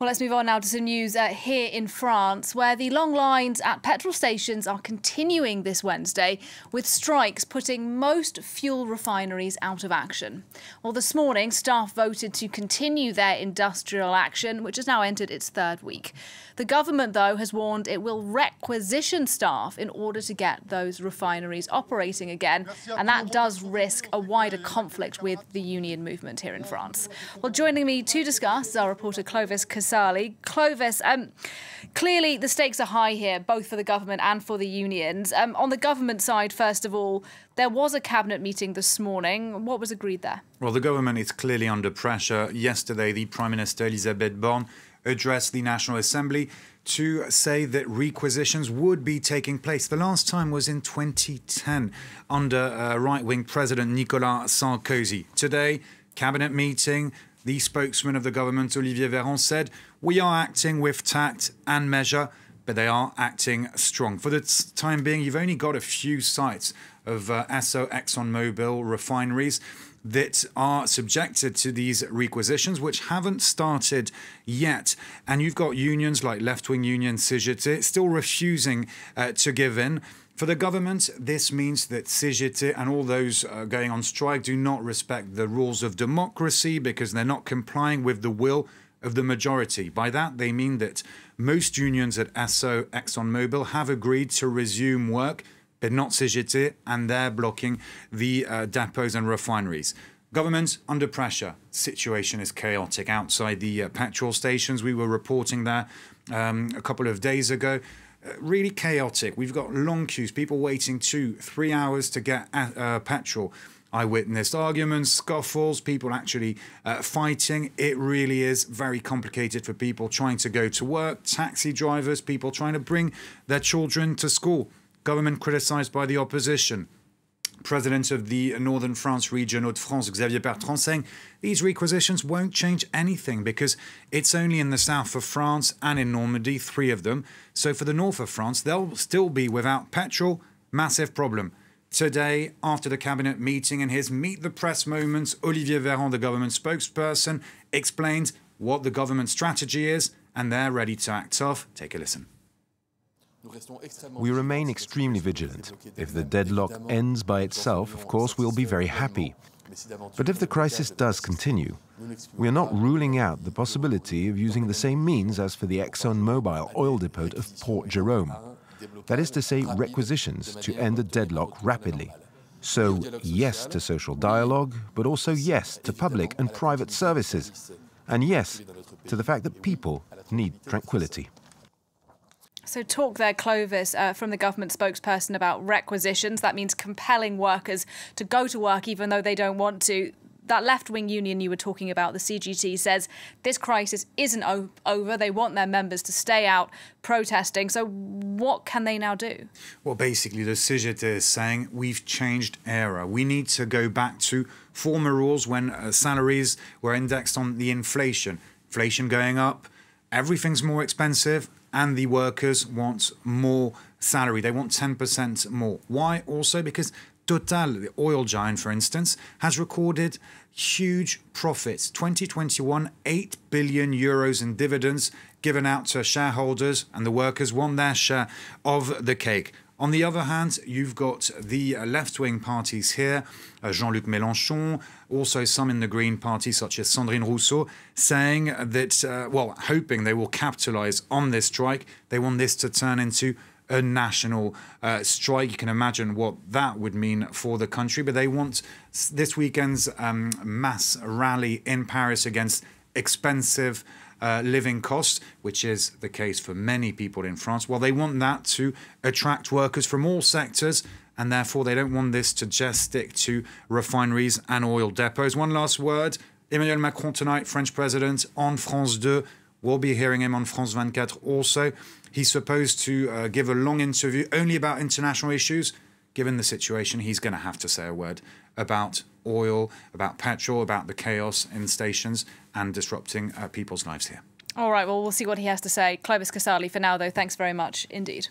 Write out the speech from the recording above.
Well, let's move on now to some news here in France, where the long lines at petrol stations are continuing this Wednesday, with strikes putting most fuel refineries out of action. Well, this morning, staff voted to continue their industrial action, which has now entered its third week. The government, though, has warned it will requisition staff in order to get those refineries operating again, and that does risk a wider conflict with the union movement here in France. Well, joining me to discuss is our reporter Clovis Casali. Clovis, clearly the stakes are high here, both for the government and for the unions. On the government side, first of all, there was a cabinet meeting this morning. What was agreed there? Well, the government is clearly under pressure. Yesterday, the Prime Minister, Elisabeth Borne, addressed the National Assembly to say that requisitions would be taking place. The last time was in 2010 under right-wing President Nicolas Sarkozy. Today, cabinet meeting, the spokesman of the government, Olivier Veran, said, "We are acting with tact and measure, but they are acting strong." For the time being, you've only got a few sites of Esso, ExxonMobil refineries that are subjected to these requisitions, which haven't started yet. And you've got unions like left-wing union CGT still refusing to give in. For the government, this means that CGT and all those going on strike do not respect the rules of democracy because they're not complying with the will of the majority. By that, they mean that most unions at Esso, ExxonMobil have agreed to resume work, but not CGT, and they're blocking the depots and refineries. Government under pressure. Situation is chaotic outside the petrol stations. We were reporting there a couple of days ago. Really chaotic. We've got long queues, people waiting 2-3 hours to get petrol. I witnessed arguments, scuffles, people actually fighting. It really is very complicated for people trying to go to work, taxi drivers, people trying to bring their children to school. Government criticised by the opposition. President of the Northern France region, Hauts-de-France, Xavier Bertrand, saying these requisitions won't change anything because it's only in the south of France and in Normandy, 3 of them. So for the north of France, they'll still be without petrol. Massive problem. Today, after the cabinet meeting and his Meet the Press moments, Olivier Veran, the government spokesperson, explained what the government strategy is, and they're ready to act tough. Take a listen. We remain extremely vigilant. If the deadlock ends by itself, of course, we'll be very happy. But if the crisis does continue, we are not ruling out the possibility of using the same means as for the ExxonMobil oil depot of Port Jérôme. That is to say, requisitions to end the deadlock rapidly. So, yes to social dialogue, but also yes to public and private services. And yes to the fact that people need tranquility. So talk there, Clovis, from the government spokesperson about requisitions. That means compelling workers to go to work even though they don't want to. That left-wing union you were talking about, the CGT, says this crisis isn't over. They want their members to stay out protesting. So what can they now do? Well, basically, the CGT is saying we've changed era. We need to go back to former rules when salaries were indexed on the inflation. Inflation going up, everything's more expensive, and the workers want more salary. They want 10% more. Why? Also because Total, the oil giant, for instance, has recorded huge profits. 2021, 8 billion euros in dividends given out to shareholders, and the workers want their share of the cake. On the other hand, you've got the left-wing parties here, Jean-Luc Mélenchon, also some in the Green Party, such as Sandrine Rousseau, saying that, well, hoping they will capitalise on this strike. They want this to turn into a national strike. You can imagine what that would mean for the country. But they want this weekend's mass rally in Paris against expensive living costs, which is the case for many people in France. Well, they want that to attract workers from all sectors, and therefore they don't want this to just stick to refineries and oil depots. One last word. Emmanuel Macron tonight, French president, on France 2. We'll be hearing him on France 24 also. He's supposed to give a long interview only about international issues. Given the situation, he's going to have to say a word about oil, about petrol, about the chaos in stations and disrupting people's lives here. All right, well, we'll see what he has to say. Clovis Casali for now, though. Thanks very much indeed.